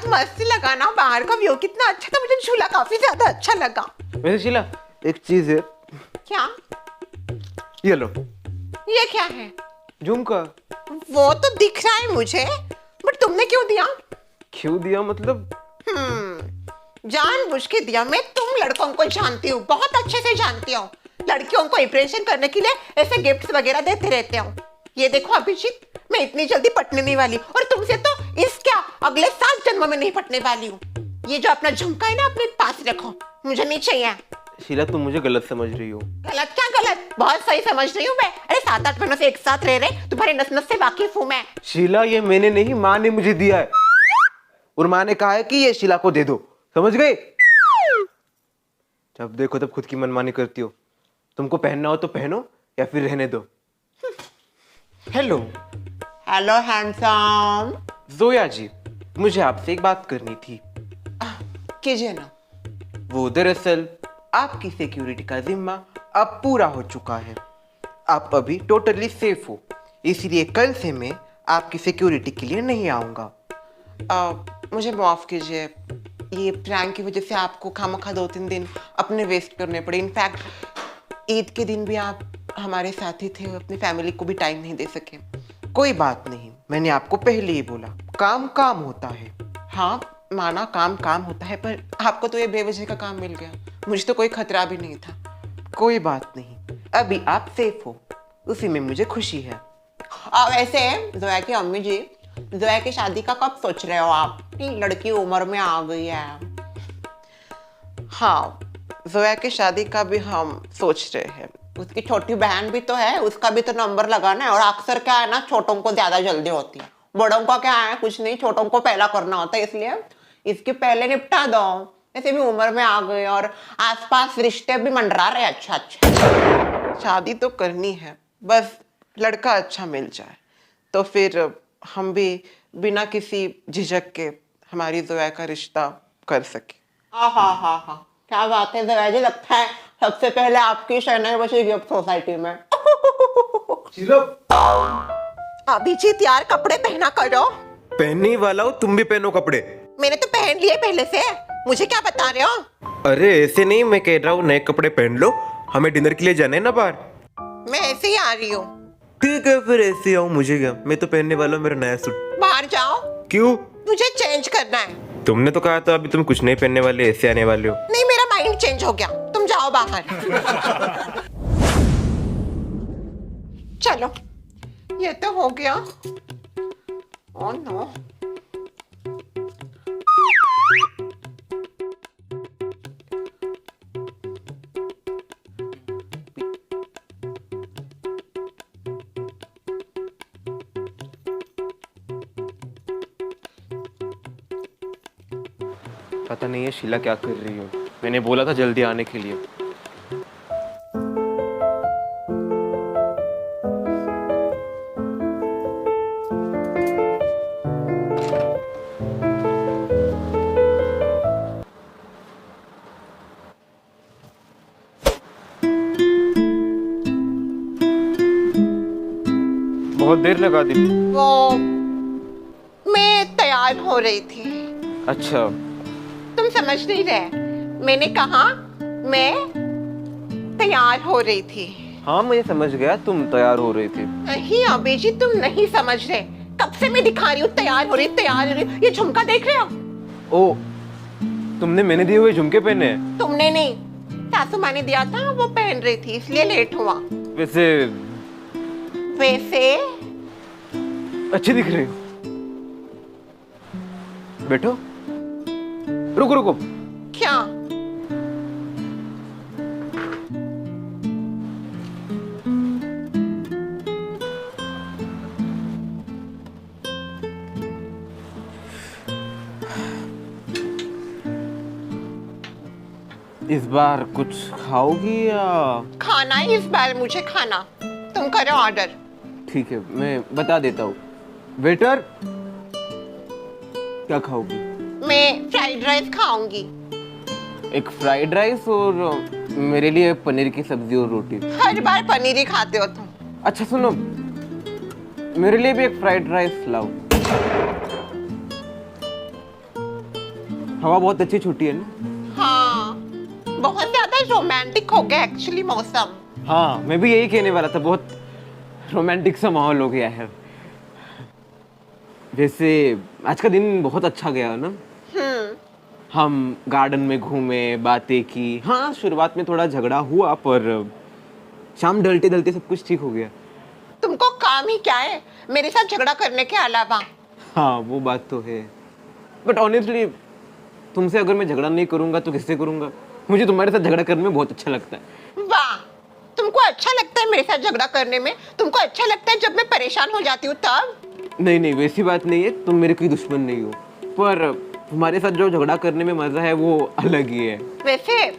बहुत मस्त लगा ना, बाहर का व्यू कितना अच्छा था, मुझे झूला काफी ज्यादा अच्छा लगा। वैसे शीला एक चीज है। क्या? ये लो। ये क्या है? झुमका। वो तो दिख रहा है मुझे, बट तुमने क्यों दिया? क्यों दिया मतलब? जानबूझ के दिया। मैं तुम लड़कों को जानती हूँ, बहुत अच्छे से जानती हूँ। लड़कियों को इंप्रेशन करने के लिए ऐसे गिफ्ट्स वगैरह देते रहते हो। ये देखो अभिजीत, मैं इतनी जल्दी पटने नहीं वाली, और तुमसे तो इस क्या अगले 7 जन्म में नहीं पटने वाली हूँ। ये जो अपना झुमका है ना, अपने पास रखो, मुझे नहीं चाहिए। शीला तुम मुझे गलत समझ रही हो। गलत क्या गलत, बहुत सही समझ रही हूँ मैं। अरे 7-8 महीनों से एक साथ रह रहे, तुम्हारे नस नस से वाकिफ हूँ मैं। शीला ये मैंने नहीं, माँ ने मुझे दिया है, और माँ ने कहा है कि ये शीला को दे दो, समझ गए? जब देखो तब खुद की मनमानी करती हो। तुमको पहनना हो तो पहनो या फिर रहने दो। Hello. Hello handsome. Zoya ji, मुझे आपसे एक बात करनी थी। कीजिए ना। वो दरअसल आपकी सिक्योरिटी का जिम्मा अब पूरा हो चुका है। आप अभी टोटली सेफ हो, इसलिए कल से मैं आपकी सिक्योरिटी के लिए नहीं आऊँगा। मुझे माफ कीजिए, ये प्रैंक की वजह से आपको खामखा 2-3 दिन अपने वेस्ट करने पड़े। इनफैक्ट ईद के दिन भी आप हमारे साथ ही थे, अपनी फैमिली को भी टाइम नहीं दे सके। कोई बात नहीं, मैंने आपको पहले ही बोला, काम काम होता है। हाँ माना, काम काम होता है, पर आपको तो ये बेवजह का काम मिल गया, मुझे तो कोई खतरा भी नहीं था। कोई बात नहीं, अभी आप सेफ हो, उसी में मुझे खुशी है। वैसे जोया की अम्मी जी, जोया की शादी का कब सोच रहे हो आप? लड़की उम्र में आ गई है। हाँ, जोया की शादी का भी हम सोच रहे हैं। उसकी छोटी बहन भी तो है, उसका भी तो नंबर लगाना है। और अक्सर क्या है ना, छोटों को ज्यादा जल्दी होती है, बड़ों का क्या है, कुछ नहीं, छोटों को पहला करना होता है, इसलिए इसके पहले निपटा दो। ऐसे भी उम्र में आ गए और आसपास रिश्ते भी मंडरा रहे अच्छा अच्छा। शादी तो करनी है, बस लड़का अच्छा मिल जाए तो फिर हम भी बिना किसी झिझक के हमारी जोया का रिश्ता कर सके। हाँ, क्या बात है जोया जी, लगता है सबसे पहले आपकी शहनाई बची गिफ्ट सोसाइटी में। अभिजीत यार, कपड़े पहना करो। पहनने ही वाला हो, तुम भी पहनो कपड़े। मैंने तो पहन लिए पहले से, मुझे क्या बता रहे हो? अरे ऐसे नहीं, मैं कह रहा हूँ नए कपड़े पहन लो, हमें डिनर के लिए जाना है ना बाहर। मैं ऐसे ही आ रही हूँ। ठीक है फिर ऐसे आओ, मुझे क्या, मैं तो पहनने वाला हूँ मेरा नया सूट। बाहर जाओ। क्यों? मुझे चेंज करना है। तुमने तो कहा था अभी तुम कुछ नहीं पहनने वाले, ऐसे आने वाले हो। नहीं, मेरा माइंड चेंज हो गया, तुम जाओ बाहर। चलो, ये तो हो गया। Oh no. पता नहीं है शीला क्या कर रही हो, मैंने बोला था जल्दी आने के लिए। बहुत देर लगा दी। वो मैं तैयार हो रही थी। अच्छा। तुम समझ नहीं रहे, मैंने कहा मैं तैयार हो रही थी। हाँ मुझे समझ गया, तुम तैयार हो रही थी। नहीं अभिजीत, तुम नहीं समझ रहे, कब से मैं दिखा रही हूँ तैयार हो रही, तैयार हो रही। ये झुमका देख रहे हो? ओ, तुमने मैंने दिए हुए झुमके पहने हैं? तुमने नहीं, सासू माँ ने दिया था, वो पहन रही थी, इसलिए लेट हुआ। वैसे अच्छी दिख रही हो। बैठो। रुको रुको। क्या? इस बार कुछ खाओगी या? खाना ही इस बार मुझे खाना, तुम करो ऑर्डर। ठीक है मैं बता देता हूँ। वेटर, क्या खाओगी? मैं फ्राइड राइस खाऊंगी। एक फ्राइड राइस और मेरे लिए पनीर की सब्जी और रोटी। हर बार पनीर ही खाते हो तुम। अच्छा सुनो, मेरे लिए भी एक फ्राइड राइस लाओ। हवा बहुत अच्छी छूटी है ना। हाँ, बहुत ज्यादा रोमांटिक हो गया एक्चुअली मौसम। हाँ, मैं भी यही कहने वाला था, बहुत रोमांटिक सा माहौल हो गया है। वैसे आज का दिन बहुत अच्छा गया ना। हम गार्डन में घूमे, बातें की। हाँ, शुरुआत में थोड़ा झगड़ा हुआ, पर शाम ढलते ढलते सब कुछ ठीक हो गया। तुमको काम ही क्या है मेरे साथ झगड़ा करने के अलावा? हाँ, वो बात तो है, बट ऑनेस्टली तुमसे अगर मैं झगड़ा नहीं करूंगा तो किससे करूंगा? मुझे तुम्हारे साथ झगड़ा करने में बहुत अच्छा लगता है। वाह, तुमको अच्छा लगता है मेरे साथ झगड़ा करने में? तुमको अच्छा लगता है जब मैं परेशान हो जाती हूँ तब? नहीं नहीं, वैसी बात नहीं है, तुम मेरे कोई दुश्मन नहीं हो, पर तुम्हारे साथ जो झगड़ा करने में मजा है वो अलग ही है। वैसे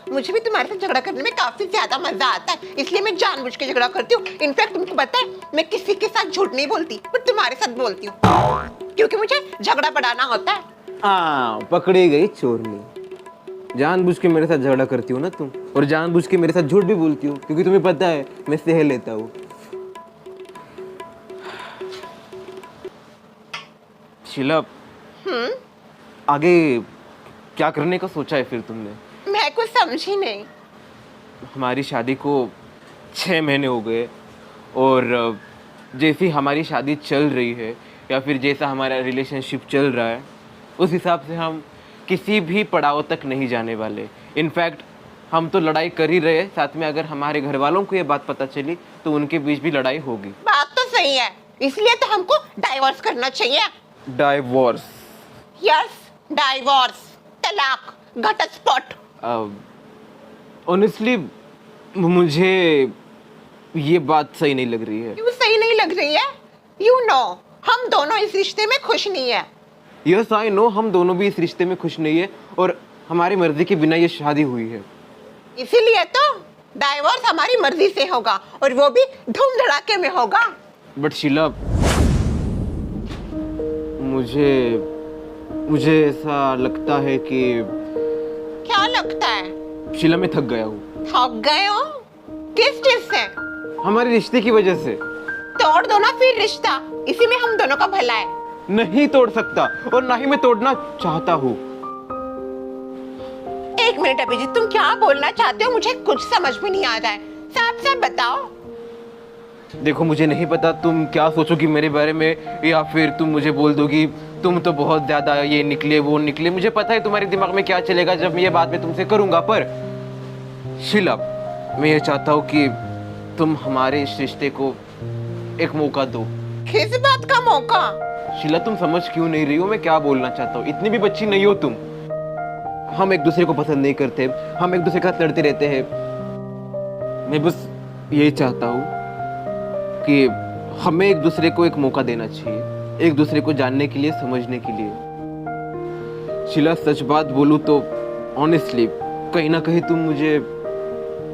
मुझे भी तुम्हारे साथ झगड़ा करने में काफी ज्यादा मजा आता है, इसलिए मैं जानबूझ के झगड़ा करती हूँ। इनफैक्ट तुमको पता है, मैं किसी के साथ झूठ नहीं बोलती, पर तुम्हारे साथ बोलती हूँ, क्योंकि मुझे झगड़ा बढ़ाना होता है। हाँ, पकड़ी गई चोरनी। जानबूझ के मेरे साथ झगड़ा करती हो ना तुम, और जानबूझ के मेरे साथ झूठ भी बोलती हो, क्योंकि तुम्हें पता है मैं सह लेता हूँ। शीला, आगे क्या करने का सोचा है फिर तुमने? मैं कुछ समझी नहीं। हमारी शादी को 6 महीने हो गए, और जैसी हमारी शादी चल रही है या फिर जैसा हमारा रिलेशनशिप चल रहा है, उस हिसाब से हम किसी भी पड़ाव तक नहीं जाने वाले। इनफैक्ट हम तो लड़ाई कर ही रहे हैं, साथ में अगर हमारे घर वालों को ये बात पता चली तो उनके बीच भी लड़ाई होगी। बात तो सही है, इसलिए तो हमको डाइवोर्स करना चाहिए। डाइवोर्स? यस, डाइवोर्स, तलाक, घटस्फोट। ऑनेस्टली मुझे ये बात सही नहीं लग रही है। क्यों सही नहीं लग रही है? हम दोनों इस रिश्ते में खुश नहीं है। यस आई नो, हम दोनों भी इस रिश्ते में खुश नहीं है, और हमारी मर्जी के बिना ये शादी हुई है। इसीलिए तो डाइवोर्स हमारी मर्जी से होगा, और वो भी धूम धड़ाके में होगा। बट शीला, मुझे ऐसा लगता है कि... क्या लगता है? शीला, मैं थक गया हूँ। थक गए हो? किस चीज से? हमारे रिश्ते की वजह से। तोड़ दो ना फिर रिश्ता, इसी में हम दोनों का भला है। नहीं तोड़ सकता, और ना ही मैं तोड़ना चाहता हूँ। एक मिनट अभिजीत, तुम क्या बोलना चाहते हो? मुझे कुछ समझ में नहीं आ रहा है, साफ साफ बताओ। देखो, मुझे नहीं पता तुम क्या सोचोगी मेरे बारे में, या फिर तुम मुझे बोल दोगी तुम तो बहुत ज्यादा ये निकले वो निकले। मुझे पता है तुम्हारे दिमाग में क्या चलेगा जब मैं ये बात मैं तुमसे करूंगा, पर शीला, मैं ये चाहता हूँ कि तुम हमारे इस रिश्ते को एक मौका दो। किस बात का मौका? शीला, तुम समझ क्यों नहीं रही हो मैं क्या बोलना चाहता हूँ? इतनी भी बच्ची नहीं हो तुम। हम एक दूसरे को पसंद नहीं करते, हम एक दूसरे के साथ लड़ते रहते हैं। मैं बस यही चाहता हूँ कि हमें एक दूसरे को एक मौका देना चाहिए, एक दूसरे को जानने के लिए, समझने के लिए। शीला, सच बात बोलूं तो ऑनेस्टली कहीं ना कहीं तुम मुझे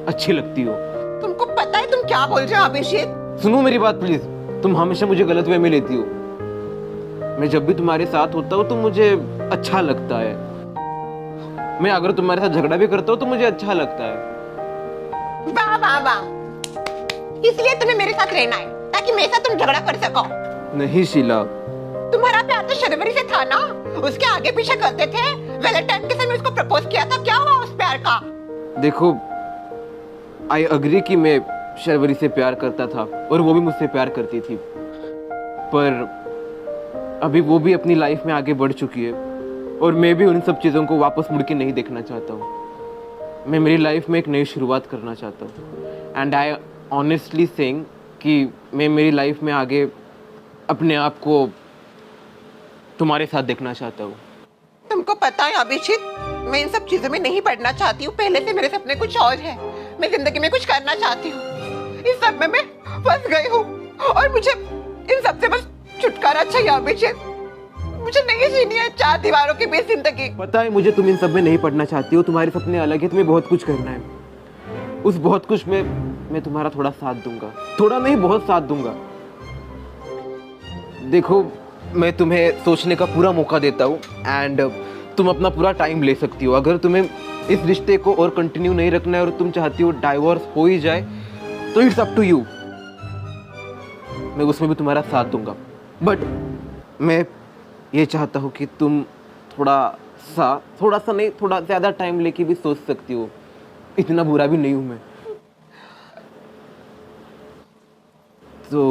अच्छी लगती हो। तुमको पता है तुम क्या बोल रहे हो अभिषेक? सुनो मेरी बात प्लीज, तुम हमेशा मुझे गलत वे में लेती हो। मैं जब भी तुम्हारे साथ होता हूँ तो मुझे अच्छा लगता है। मैं अगर तुम्हारे साथ झगड़ा भी करता हूँ तो मुझे अच्छा लगता है। वाह वाह वाह, इसलिए तुम्हें मेरे साथ रहना है ताकि मेरे साथ तुम झगड़ा कर सको। नहीं शीला, तुम्हारा प्यार तो शर्वरी से था ना, उसके आगे पीछे करते थे। वैलेंटाइन के समय उसको प्रपोज किया था, क्या हुआ उस प्यार का? देखो, आई अग्री कि मैं शर्वरी से प्यार करता था और वो भी मुझसे प्यार करती थी, पर अभी वो भी अपनी लाइफ में आगे बढ़ चुकी है, और मैं भी उन सब चीज़ों को वापस मुड़ के नहीं देखना चाहता हूँ। मैं मेरी लाइफ में एक नई शुरुआत करना चाहता हूँ, एंड आई ऑनेस्टली सेइंग कि मैं मेरी लाइफ में आगे अपने आप को तुम्हारे साथ देखना चाहता हूँ। तुमको पता है अभिजीत, मैं इन सब चीजों में नहीं पढ़ना चाहती हूँ। पहले से मेरे सपने कुछ और है, मैं जिंदगी में कुछ करना चाहती हूँ। इस सब में मैं फंस गई हूँ, और मुझे इन सब से बस छुटकारा चाहिए अभिजीत। मुझे नहीं जीनी है चार दीवारों के बीच जिंदगी। पता है मुझे तुम इन सब में नहीं पढ़ना चाहती हो, तुम्हारे सपने अलग है, तुम्हें बहुत कुछ करना है। उस बहुत कुछ में मैं तुम्हारा थोड़ा साथ दूंगा, थोड़ा नहीं बहुत साथ दूंगा। देखो, मैं तुम्हें सोचने का पूरा मौका देता हूँ, एंड तुम अपना पूरा टाइम ले सकती हो। अगर तुम्हें इस रिश्ते को और कंटिन्यू नहीं रखना है और तुम चाहती हो डाइवोर्स हो ही जाए, तो इट्स अप टू यू। मैं उसमें भी तुम्हारा साथ दूंगा, बट मैं ये चाहता हूँ कि तुम थोड़ा सा नहीं, थोड़ा ज़्यादा टाइम लेके भी सोच सकती हो। इतना बुरा भी नहीं हूँ मैं। तो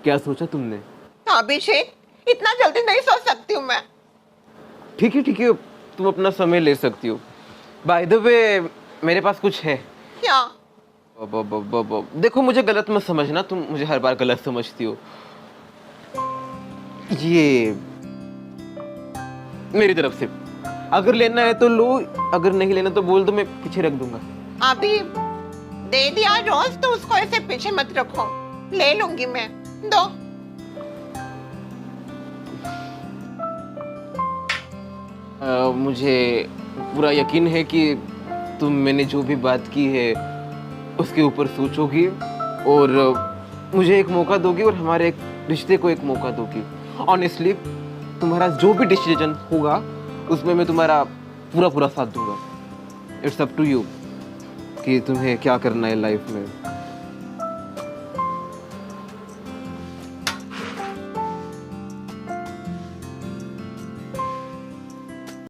क्या सोचा तुमने? अभिषेक, इतना जल्दी नहीं सोच सकती हूँ मैं। ठीक है, तुम अपना समय ले सकती हो। बाय द वे, मेरे पास कुछ है। क्या? देखो, मुझे गलत मत समझना, तुम मुझे हर बार गलत समझती हो। ये मेरी तरफ से, अगर लेना है तो लो, अगर नहीं लेना तो बोल दो, मैं पीछे रख दूंगा। अभी दे दिया रोज, तो उसको ऐसे पीछे मत रखो, ले लूंगी मैं। दो। मुझे पूरा यकीन है कि तुम मैंने जो भी बात की है उसके ऊपर सोचोगी और मुझे एक मौका दोगी और हमारे एक रिश्ते को एक मौका दोगी। ऑनेस्टली, तुम्हारा जो भी डिसीजन होगा उसमें मैं तुम्हारा पूरा साथ दूंगा। इट्स अप टू यू कि तुम्हें क्या करना है लाइफ में।